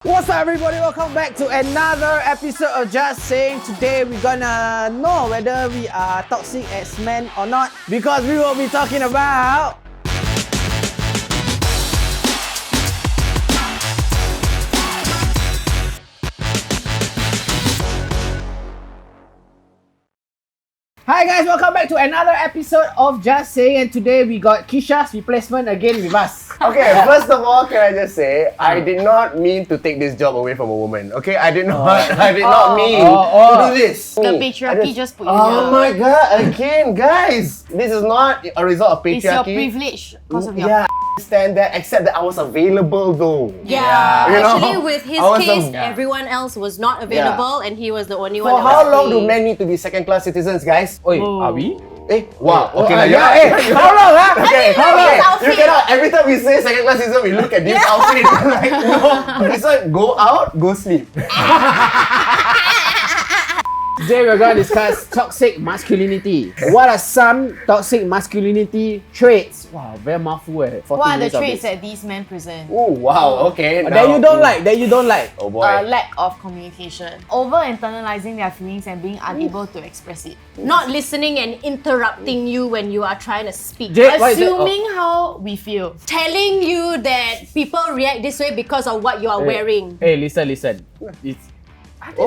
What's up, everybody? Welcome back to another episode of Just Saying. Today we're gonna know whether we are toxic as men or not, because we will be talking about Hi guys, welcome back to another episode of Just Saying, and today we got Kisha's replacement again with us. Okay, first of all, can I just say, I did not mean to take this job away from a woman. Okay, I did not mean to do this. The patriarchy just put you Oh here. my god, again, guys, this is not a result of It's your patriarchy. privilege because of your... Yeah, I understand that, except that I was available though. Yeah. You know, Actually, with his I was case, a- everyone else was not available, and he was the only one. For that how was long do free. men need to be second-class citizens, guys? Oi, are we? Wow, okay, How long, huh? Okay, Look at his outfit. you cannot, every time we say second class citizen, we look at this outfit. Like, no, this one, go out, go sleep. Today we're gonna discuss toxic masculinity. What are some toxic masculinity traits? Wow, very mouthful. 14 What are the minutes of traits this. that these men present? Oh, wow, okay. That you don't like. Oh boy. Lack of communication. Over-internalizing their feelings and being unable to express it. Not listening and interrupting you when you are trying to speak. Jay, what is it? Assuming how we feel. Telling you that people react this way because of what you are wearing. Hey, listen. It's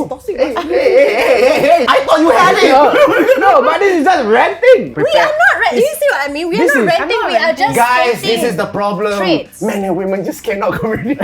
toxic. Hey, I thought you had it. No, but this is just ranting. We are not right. You see what I mean? We are This not is- ranting. I'm not We are just Guys, stating this is the problem. traits. Men and women just cannot communicate.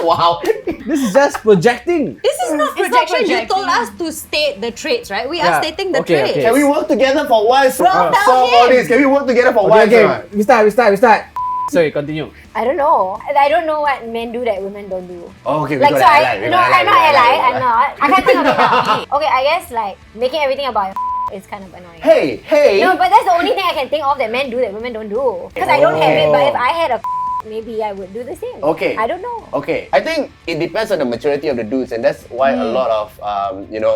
Wow. This is just projecting. This is not It's not projection. You told us projecting. to state the traits, right? We are Yeah. stating the Okay, traits. okay. Can we work together for once? Well, tell solve all him. this. Can we work together for once? Okay, we start. Sorry, continue. I don't know. I don't know what men do that women don't do. Oh, okay, we Like, got so ally, we I'm got not ally. we I'm got not. I can't think of it now. Okay, I guess like making everything about is kind of annoying. Hey. No, but that's the only thing I can think of that men do that women don't do. Because I don't have it, but if I had a maybe I would do the same. Okay. I don't know. Okay, I think it depends on the maturity of the dudes, and that's why a lot of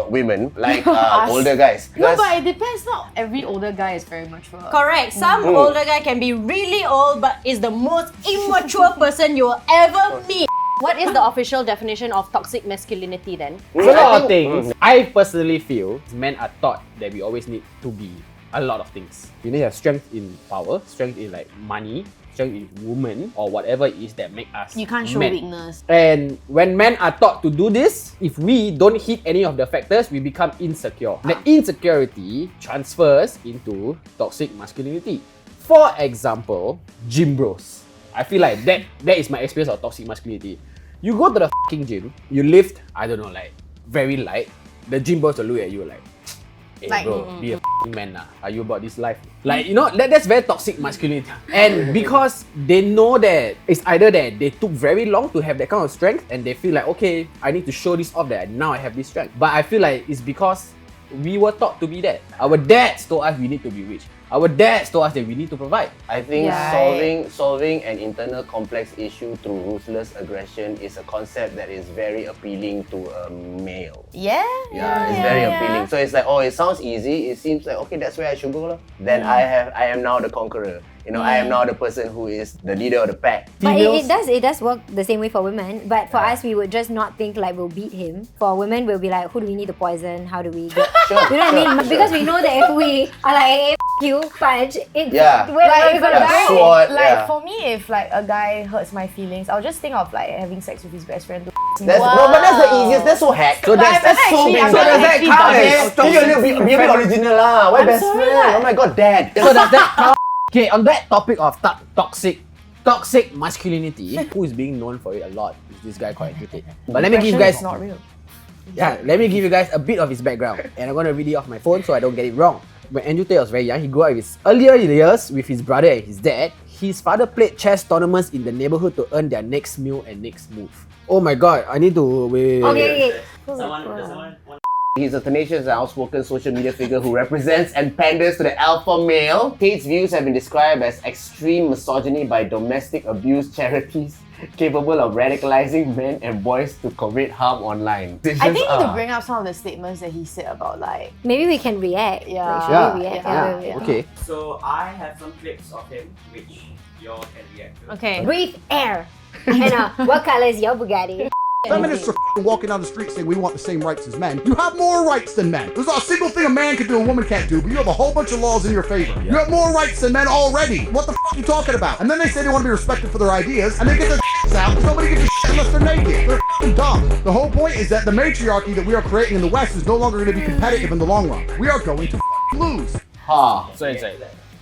women like older guys. No, Because- but it depends. Not every older guy is very mature. Correct. Some older guy can be really old, but is the most immature person you will ever meet. What is the official definition of toxic masculinity then? There's a lot of I think- things. I personally feel men are taught that we always need to be a lot of things. You need to have strength in power, strength in like money, strength in women, or whatever it is that make us You can't show men. weakness. And when men are taught to do this, if we don't hit any of the factors, we become insecure. The insecurity transfers into toxic masculinity. For example, gym bros. I feel like that is my experience of toxic masculinity. You go to the fucking gym, you lift, I don't know, like very light. The gym bros will look at you like, hey Like, bro, be a f***ing man lah. Are you about this life? Like, you know, that's very toxic masculinity. And because they know that it's either that they took very long to have that kind of strength and they feel like, okay, I need to show this off that now I have this strength. But I feel like it's because we were taught to be that. Our dads told us we need to be rich. Our dads told us that we need to provide. I think Yeah. solving an internal complex issue through ruthless aggression is a concept that is very appealing to a male. Yeah. Yeah, it's very appealing. So it's like, oh, it sounds easy. It seems like, okay, that's where I should go lah. Then I am now the conqueror. You know, I am now the person who is the leader of the pack. But it does work the same way for women. But for us, we would just not think like we'll beat him. For women, we'll be like, who do we need to poison? How do we get... Sure, You know what I mean? Because we know that if we are like, hey, you, punch, it's... Yeah. Where are we gonna Yeah, go? sword. Like yeah. for me, if like a guy hurts my feelings, I'll just think of like having sex with his best friend. That's, no, but that's the easiest. That's so hack. So that's so actually- big. I'm So not does that actually count done as it. be a bit original lah? Why I'm best sorry friend? lah. Oh my god, dad. So does that count? Okay, on that topic of toxic masculinity, who is being known for it a lot is this guy called Tate. But let me give you guys It's not real. let me give you guys a bit of his background, and I'm gonna read it off my phone so I don't get it wrong. When Andrew Tate was very young, he grew up in his earlier years with his brother and his dad. His father played chess tournaments in the neighborhood to earn their next meal and next move. Oh my god, I need to wait. Okay. He's a tenacious and outspoken social media figure who represents and panders to the alpha male. Tate's views have been described as extreme misogyny by domestic abuse charities capable of radicalizing men and boys to commit harm online. I think to bring up some of the statements that he said about like Maybe we can react. Yeah. Like, should we react? Yeah. Yeah. Okay. So I have some clips of him which you all can react to. Okay. Breathe air. And what color is your Bugatti? Feminists are walking down the street saying we want the same rights as men. You have more rights than men. There's not a single thing a man can do a woman can't do, but you have a whole bunch of laws in your favor. You have more rights than men already. What the are you talking about? And then they say they want to be respected for their ideas, and they get their out because nobody gives a shit unless they're naked. They're dumb. The whole point is that the matriarchy that we are creating in the West is no longer going to be competitive in the long run. We are going to lose. Ha. Sorry.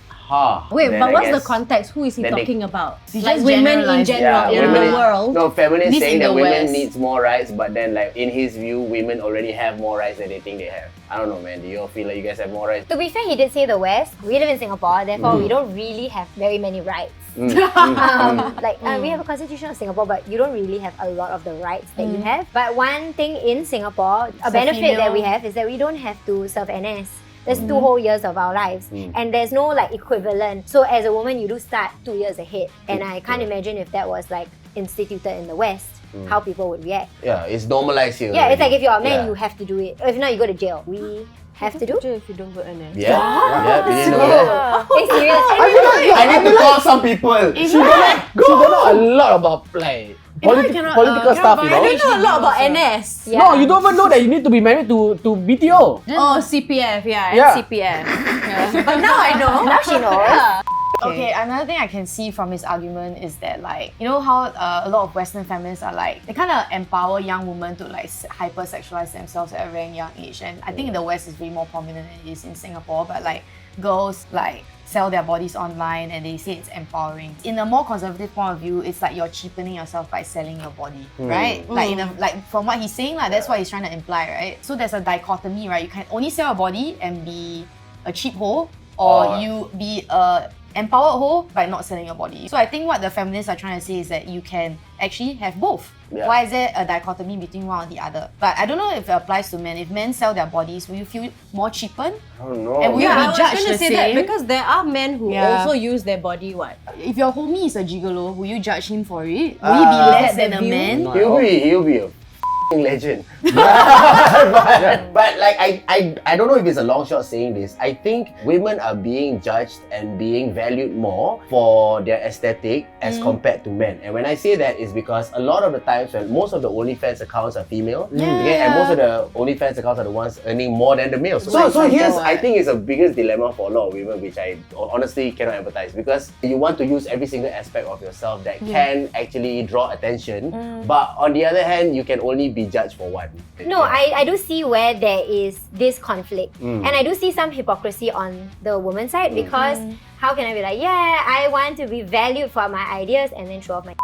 Ha. Wait, Then but I what's the guess- context? Who is he then they- talking about? He's Like just women in generalizing. general in women the is- world. No, feminists This saying in that the women West. needs more rights, but then like in his view, women already have more rights than they think they have. I don't know, man. Do you all feel like you guys have more rights? To be fair, he did say the West. We live in Singapore, therefore we don't really have very many rights. We have a constitution of Singapore, but you don't really have a lot of the rights that you have. But one thing in Singapore, a benefit that we have is that we don't have to serve NS. There's 2 whole years of our lives, and there's no like equivalent. So as a woman, you do start 2 years ahead, and I can't imagine if that was like instituted in the West, how people would react. Yeah, it's normalized here. Yeah, it's like if you're a man, Yeah. you have to do it. If not, you go to jail. We have to do. If you don't go NS. Yeah, yeah, you didn't know that. Hey, serious? I need to call some people. She don't know a lot about like political stuff, you I know. don't know a lot about NS. Yeah. No, you don't even know that you need to be married to BTO. Oh, CPF, Yeah. and CPF. Yeah. But now I know. Now she knows. Okay, another thing I can see from his argument is that, like, you know how a lot of Western feminists are like, they kind of empower young women to like hypersexualize themselves at a very young age, and I think in the West it's way more prominent than it is in Singapore. But like girls like sell their bodies online and they say it's empowering. In a more conservative point of view, it's like you're cheapening yourself by selling your body, right? Like from what he's saying, like that's what he's trying to imply, right? So there's a dichotomy, right? You can only sell a body and be a cheap hoe, or you be a empowered hoe by not selling your body. So I think what the feminists are trying to say is that you can actually have both. Yeah. Why is there a dichotomy between one or the other? But I don't know if it applies to men. If men sell their bodies, will you feel more cheapened? I don't know. And will Yeah, I you was be judged going to the say that same? because there are men who Yeah. also use their body. What? If your homie is a gigolo, will you judge him for it? Will he be less than a view? man? No. He'll be a legend. but like I don't know if it's a long shot saying this. I think women are being judged and being valued more for their aesthetic as compared to men. And when I say that is because a lot of the times when most of the OnlyFans accounts are female, okay, and most of the OnlyFans accounts are the ones earning more than the males. So here's I think it's a biggest dilemma for a lot of women, which I honestly cannot empathize, because you want to use every single aspect of yourself that can actually draw attention, but on the other hand, you can only be judged for one. No, I do see where there is this conflict. And I do see some hypocrisy on the woman's side, because how can I be like, yeah, I want to be valued for my ideas and then show off my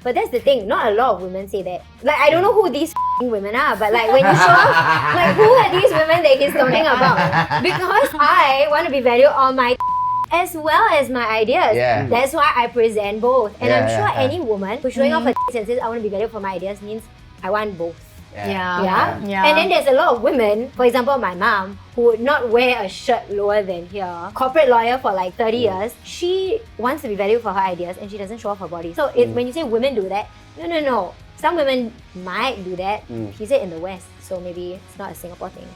But that's the thing, not a lot of women say that. Like, I don't know who these women are, but like when you show off, like who are these women that he's talking about? Because I want to be valued on my as well as my ideas. Yeah. That's why I present both. And I'm Yeah, sure yeah. any woman who's showing off her and says, I want to be valued for my ideas, means I want both. Yeah. And then there's a lot of women, for example, my mom, who would not wear a shirt lower than here. Corporate lawyer for like 30 years. She wants to be valued for her ideas and she doesn't show off her body. So when you say women do that, no. Some women might do that. She said in the West, so maybe it's not a Singapore thing.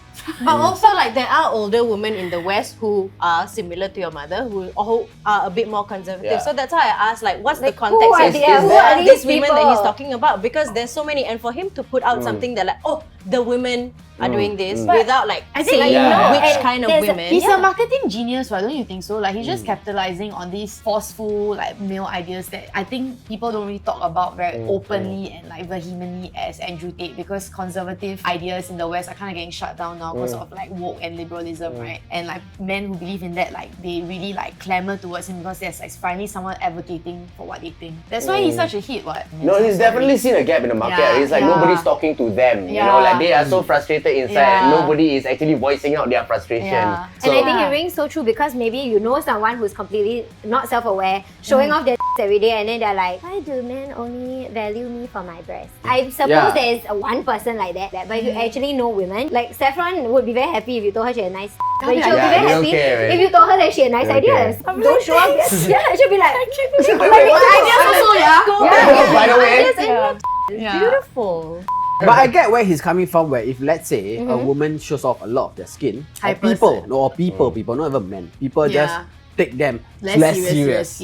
But also, like, there are older women in the West who are similar to your mother, who are a bit more conservative. Yeah. So that's why I asked, like, what's the Like, who context are of they- who are these these women that he's people? talking about? Because there's so many, and for him to put out something that, like, oh, the women are doing this without, like, I think, saying Yeah. which And kind of there's a- women. He's a marketing genius, right? Don't you think so? Like, he's just capitalizing on these forceful, like, male ideas that I think people don't really talk about very openly and like vehemently as Andrew Tate, because conservative ideas in the West are kind of getting shut down now because of like woke and liberalism, right? And like men who believe in that, like they really like clamor towards him because there's like finally someone advocating for what they think. That's why he's such a hit, what? No, he's definitely seen a gap in the market. Yeah, It's like yeah. nobody's talking to them. You Yeah. know, like they are so frustrated inside Yeah. and nobody is actually voicing out their frustration. Yeah. So, And I think it rings so true because maybe you know someone who's completely not self-aware, showing off their every day, and then they're like, why do men only value me for my breasts? I suppose there is one person like that, but if you actually know women, like Saffron would be very happy if you told her she had nice but she'll be Yeah, very they don't happy care, right? if you told her that she had nice They don't ideas. care. Don't show off that. Yeah, she'll be like, By the way, Beautiful. But I get where he's coming from, where if let's say a woman shows off a lot of their skin, or people, not even men, people just take them less serious.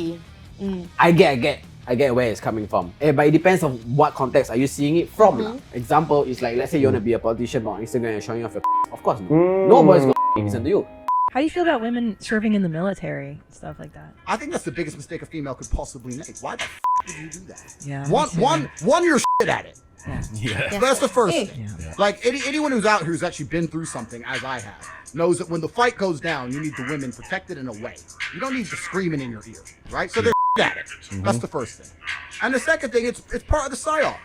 I get where it's coming from. But it depends on what context are you seeing it from. Example is like, let's say you want to be a politician on Instagram and showing off your of course no. Nobody's gonna listen to you. How do you feel about women serving in the military, stuff like that? I think that's the biggest mistake a female could possibly make. Why the would you do that? Yeah. One, you're shit at it. Yeah. So that's the first thing. Like anyone who's out here who's actually been through something, as I have, knows that when the fight goes down, you need the women protected in a way. You don't need the screaming in your ear, right? So they're at it. That's the first thing. And the second thing, it's part of the psyop.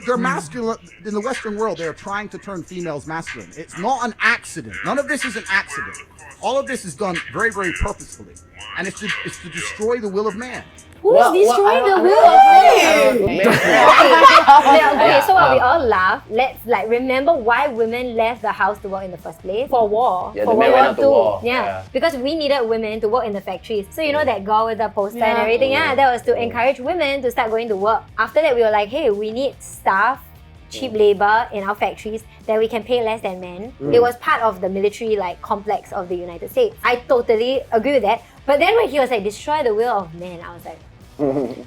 They're masculine in the Western world. They're trying to turn females masculine. It's not an accident. None of this is an accident. All of this is done very, very purposefully, and it's to destroy the will of man. Who is destroying the will of man? Okay, so while we all laugh, let's like remember why women left the house to work in the first place. For war. Yeah, for the men went out to war. Yeah. Because we needed women to work in the factories. So you know that girl with the poster and everything? Yeah, that was to encourage women to start going to work. After that, we were like, hey, we need staff, cheap labor in our factories that we can pay less than men. It was part of the military like complex of the United States. I totally agree with that. But then when he was like, destroy the will of men, I was like,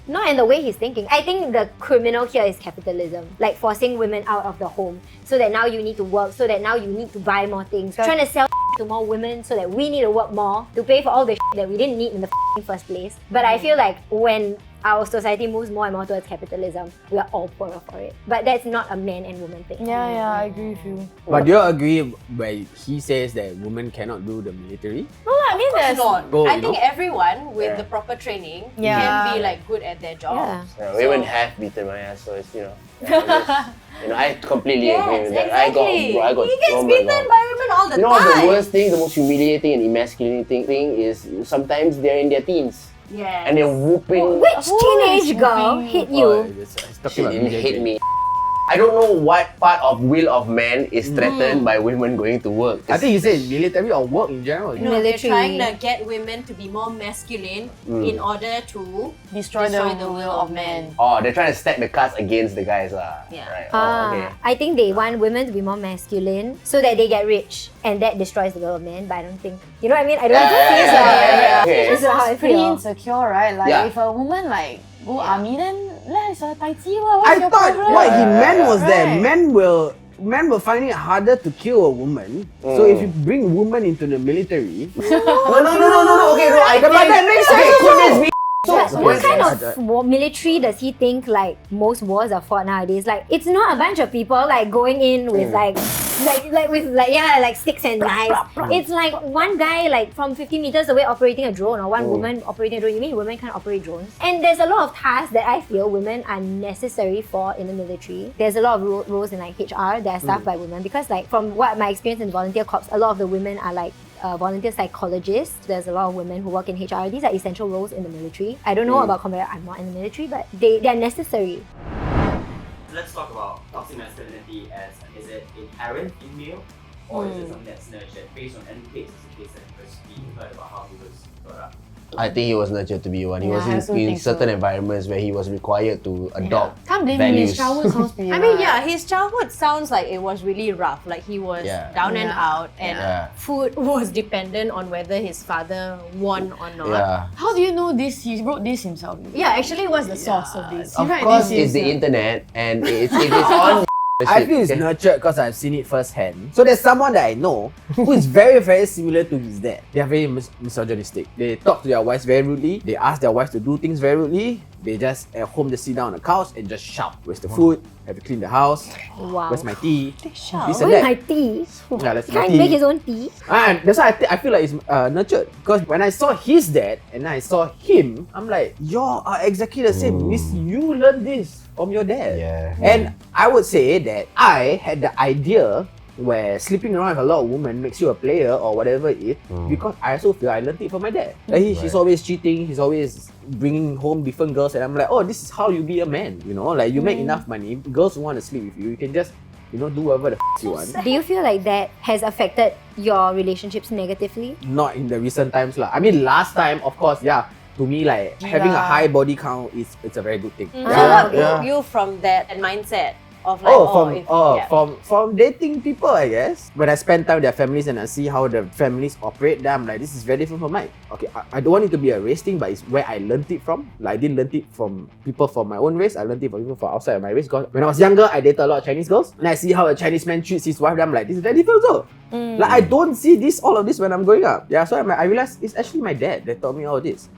not in the way he's thinking. I think the criminal here is capitalism, like forcing women out of the home so that now you need to work, so that now you need to buy more things, trying to sell to more women so that we need to work more to pay for all the that we didn't need in the first place. But I feel like when our society moves more and more towards capitalism, we are all poorer for it. But that's not a man and woman thing. Yeah, I agree with you. But do you agree where he says that women cannot do the military? No, I mean there's not. Go, I you think know? everyone with the proper training can be like good at their job. Yeah. Women have beaten my ass, so it's I completely agree with that. Exactly. I got He gets oh my beaten God. by women all the You know time. what the worst thing, the most humiliating and emasculating thing is sometimes they're in their teens. Yeah. And they're whooping. Which teenage girl hit you? It's talking She about didn't BJJ. hit me. I don't know what part of will of man is threatened by women going to work. I think he said military or work in general. No, they're Military. trying to get women to be more masculine in order to Destroy the will of men. Oh, they're trying to stack the cards against the guys. Yeah. Right. Oh, okay. I think they want women to be more masculine so that they get rich, and that destroys the will of men. But I don't think, you know what I mean? I don't think Okay. this is how I Pretty feel. insecure, right? Like Yeah. if a woman like go army, then let's tai chi. I What's your thought problem? what he meant was that Right. men will find it harder to kill a woman. So if you bring women into the military, No. Okay, no. but that makes sense. Okay, goodness me. What kind of military does he think like most wars are fought nowadays? Like it's not a bunch of people like going in with like sticks and knives. It's like one guy like from 50 meters away operating a drone, or one woman operating a drone. You mean women can't operate drones? And there's a lot of tasks that I feel women are necessary for in the military. There's a lot of roles in like HR that are staffed by women, because like from what my experience in volunteer corps, a lot of the women are like volunteer psychologists. There's a lot of women who work in HR. These are essential roles in the military. I don't know about combat. I'm not in the military, but they're necessary. Let's talk about toxic masculinity as, is it inherent in male, or is it something that's nurtured based on any case as a case that because we heard about how he was brought up? I think he was nurtured to be one. He Yeah, I was also in think certain so. environments where he was required to adopt Can't blame him. values. His childhood sounds pretty I mean, rough. yeah, his childhood sounds like it was really rough. Like he was down and out, and food was dependent on whether his father won or not. Yeah. How do you know this? He wrote this himself. Yeah, actually, what's the source of this? Of write course, this it's the himself. internet, and it's on. I feel it's nurtured because I've seen it firsthand. So there's someone that I know who is very, very similar to his dad. They are very misogynistic. They talk to their wives very rudely. They ask their wives to do things very rudely. They just at home just sit down on the couch and just shout. Where's the food? Have to clean the house. Wow. Where's my tea? This and Where's that. my tea? Yeah, that's He my can't tea. make his own tea. And that's why I feel like it's nurtured. Because when I saw his dad and I saw him, I'm like, you are exactly the same. Means you learned this from your dad. Yeah. And I would say that I had the idea where sleeping around with a lot of women makes you a player or whatever it is, because I also feel I learned it from my dad. Like he's always cheating, he's always bringing home different girls, and I'm like, oh, this is how you be a man, you know? Like you make enough money, girls who want to sleep with you, you can just, you know, do whatever the you want. Do you feel like that has affected your relationships negatively? Not in the recent times lah. I mean, last time, of course, yeah. To me, like having a high body count it's a very good thing. So what broke you from that mindset Of like, from dating people, I guess. When I spend time with their families and I see how the families operate, then I'm like, this is very different from mine. Okay, I don't want it to be a race thing, but it's where I learned it from. Like, I didn't learn it from people from my own race. I learned it from people from outside of my race. Because when I was younger, I dated a lot of Chinese girls, and I see how a Chinese man treats his wife. Then I'm like, this is very different also. Like, I don't see all of this when I'm growing up. Yeah, so I realized it's actually my dad that taught me all this.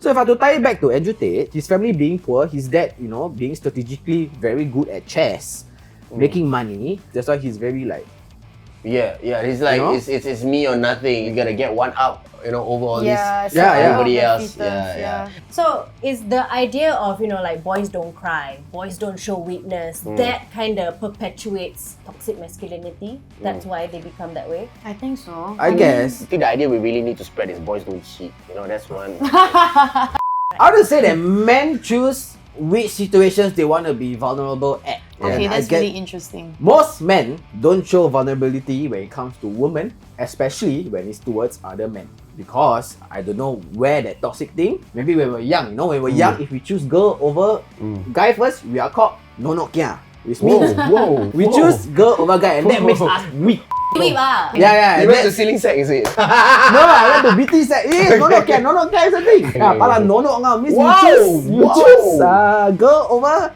So if I have to tie it back to Andrew Tate, his family being poor, his dad, being strategically very good at chess, making money. That's why he's very like... Yeah. He's like, it's me or nothing. You gotta get one up, over all this. Everybody else. So is the idea of, like boys don't cry, boys don't show weakness, that kind of perpetuates toxic masculinity? That's why they become that way? I think so. I guess. I think the idea we really need to spread is boys don't cheat. That's one. I would say that men choose which situations they want to be vulnerable at. Okay, And that's I get really interesting. most men don't show vulnerability when it comes to women, especially when it's towards other men. Because I don't know where that toxic thing, maybe when we're young, when we're young, if we choose girl over guy first, we are called nonok kia. Which means we choose girl over guy, and that makes us weak. Yeah. You went to ceiling set, is it? No, I went to BT set. Nonok kia is a thing. Pala nonok ngau means you choose girl over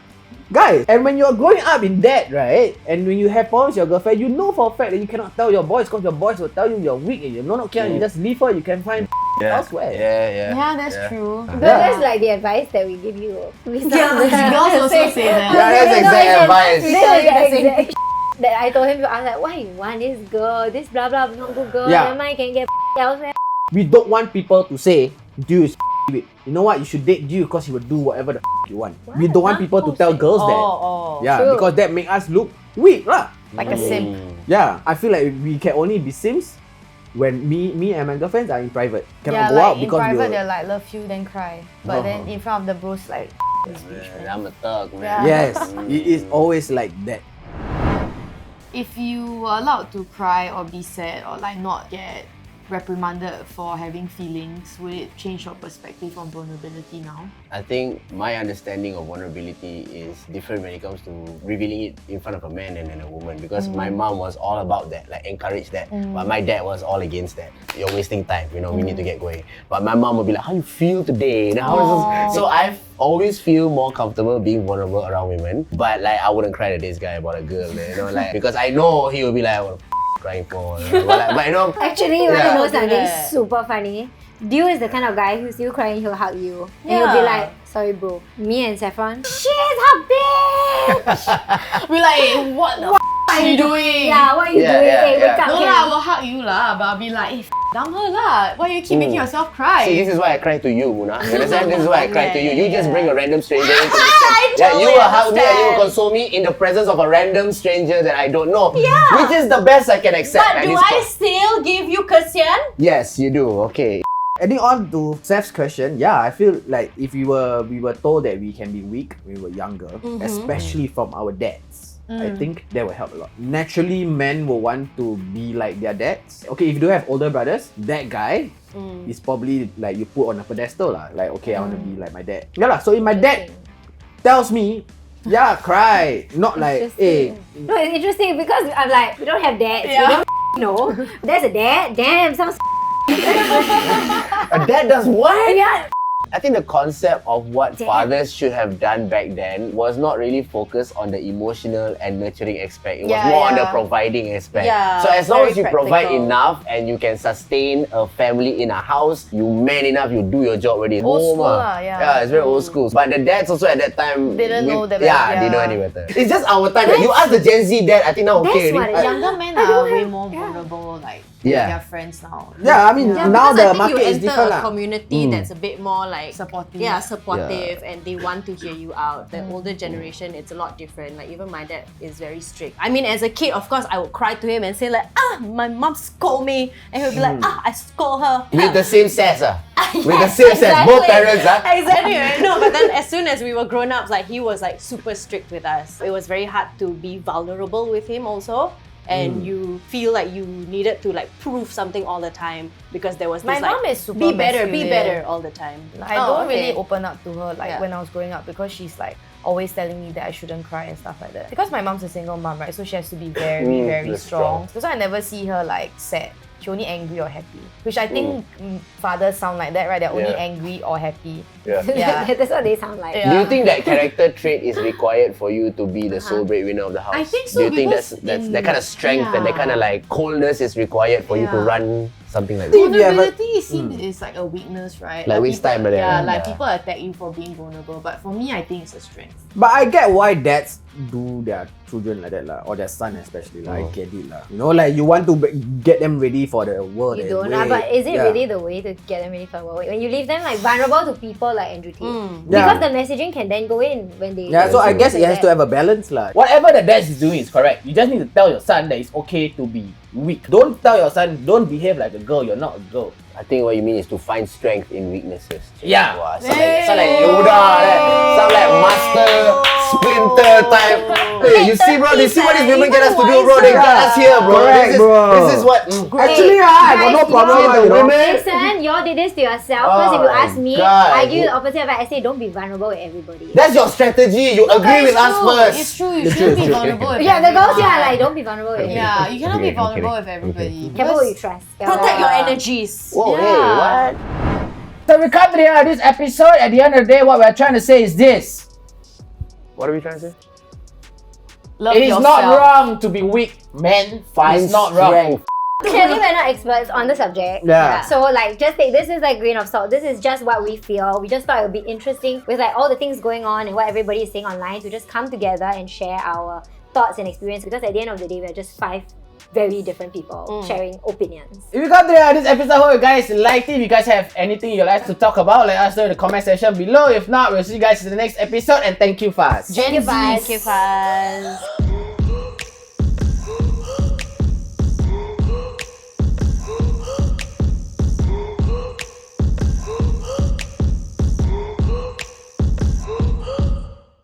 guys. And when you're growing up in that, right, and when you have problems with your girlfriend, you know for a fact that you cannot tell your boys because your boys will tell you you're weak and you're not care. You just leave her, you can find elsewhere. Yeah, that's true. But that's like the advice that we give you. Girls also say that. Yeah, that's exact advice. That I told him, I was like, why you want this girl? This blah blah, not good girl. Yeah. Never mind, can get elsewhere. We don't want people to say, dude is with. You know what? You should date Dude because he will do whatever the you want. We don't want people to tell girls that. Yeah, True. because that make us look weak lah. Like a simp. Yeah, I feel like we can only be simps when me and my girlfriends are in private. Cannot go like out in because private we'll... they're like love you then cry. But then in front of the bros like I'm a thug, man. Yeah. Yes, it is always like that. if you were allowed to cry or be sad or like not get reprimanded for having feelings, would it change your perspective on vulnerability now? I think my understanding of vulnerability is different when it comes to revealing it in front of a man and then a woman, because my mom was all about that, like encourage that, but my dad was all against that. You're wasting time, you know, we need to get going. But my mom would be like, how you feel today? And so I've always feel more comfortable being vulnerable around women, but like I wouldn't cry to this guy about a girl, you know, like because I know he will be like, what the crying for? But you know, actually, you want to know something super funny? Dio is the kind of guy who's still crying, he'll hug you. And he'll be like, sorry bro, me and Saffron, she's a bitch! We're like, what the are you doing? Yeah, what are you doing? Hey, wake up, No can lah, I will hug you lah, but I'll be like, hey, dumb her lah. Why you keep making yourself cry? see, this is why I cry to you, Muna. You understand? This is why I cry to you. You just bring a random stranger into the set. Yeah, you will hug me and you will console me in the presence of a random stranger that I don't know. Yeah. Which is the best I can accept. But do I still give you Kasian? Yes, you do. Okay. Adding on to Seth's question, yeah, I feel like if we were told that we can be weak when we were younger, especially from our dads, I think that will help a lot. Naturally, men will want to be like their dads. Okay, if you don't have older brothers, that guy is probably like you put on a pedestal lah. Like, okay, I want to be like my dad. Yeah lah. So if my dad tells me, yeah, cry, not like, hey. No, it's interesting because I'm like, we don't have dads. We don't know. There's a dad. Damn, sounds A dad does what? yeah. I think the concept of what fathers should have done back then was not really focused on the emotional and nurturing aspect. It was more on the providing aspect. Yeah, So as long very as you provide practical. enough and you can sustain a family in a house, you man enough, you do your job already. Old school ah. lah, yeah. Yeah, it's very old school. But the dads also at that time Didn't know that Yeah, better, they know yeah. any better. It's just our time. You ask the Gen Z dad, I think now okay. That's what already. Younger men are way more vulnerable, like with their friends now. Yeah, I mean, now because the I think market you is enter different a lah. community that's a bit more like Supportive. Yeah, supportive, and they want to hear you out. The older generation, it's a lot different. Like even my dad is very strict. I mean, as a kid, of course, I would cry to him and say like, my mom scold me, and he'll be like, I scold her. With the same sass, With the same sass, both parents, Exactly. Right? No, but then as soon as we were grown ups, like he was like super strict with us. It was very hard to be vulnerable with him also. And you feel like you needed to like prove something all the time because there was this My like, mom is super be better masculine. all the time. I don't okay. really open up to her like when I was growing up because she's like, always telling me that I shouldn't cry and stuff like that. Because my mom's a single mom, right? So she has to be very strong. So I never see her like sad. She only angry or happy. Which I think fathers sound like that, right? They're only angry or happy. Yeah. That's what they sound like. Yeah. Do you think that character trait is required for you to be the sole breadwinner of the house? I think so. Do you think because that's that kind of strength and that kind of like coldness is required for you to run something like that? vulnerability is seen is like a weakness, right? Like waste people, time like that. Yeah, like Yeah. people attack you for being vulnerable. But for me, I think it's a strength. But I get why dads do their children like that, or their son especially. I get it. You know, like you want to get them ready for the world. You don't, but is it really the way to get them ready for the world? When you leave them like vulnerable to people like Andrew Tate. Because the messaging can then go in when they... Yeah, so I guess it has to have a balance. Whatever the dad is doing is correct. You just need to tell your son that it's okay to be weak. Don't tell your son, don't behave like a girl, you're not a girl. I think what you mean is to find strength in weaknesses. Yeah. Wow, sound like Yoda, sound like Master Splinter type. Hey, you see, bro? You see what these women get us to do, bro? They got us here, bro. Correct, This is what. Actually, I got no problem with the women. Listen, you all did this to yourself. Because if you ask me, I do the opposite of it. I say don't be vulnerable with everybody. That's your strategy. You agree with us first. It's true. You shouldn't be vulnerable with Yeah, the girls everyone. like don't be vulnerable with everybody. Yeah, you cannot be vulnerable with everybody. Careful who you trust. Protect your energies. Whoa, hey, what? So we come to the end of this episode. At the end of the day, what we're trying to say is this. What are we trying to say? Love It is yourself. not wrong to be weak, men. Find It's not wrong. strength. Clearly, we're not experts on the subject. Yeah. So, like, just take this is like grain of salt. This is just what we feel. We just thought it would be interesting with like all the things going on and what everybody is saying online to just come together and share our thoughts and experience. Because at the end of the day, we're just 5 very different people sharing opinions. If you come to the end of this episode, hope you guys liked it. If you guys have anything you'd like to talk about, let us know in the comment section below. If not, we'll see you guys in the next episode. And thank you, Fuzz. Gen Z. Goodbye. Thank you, Fuzz.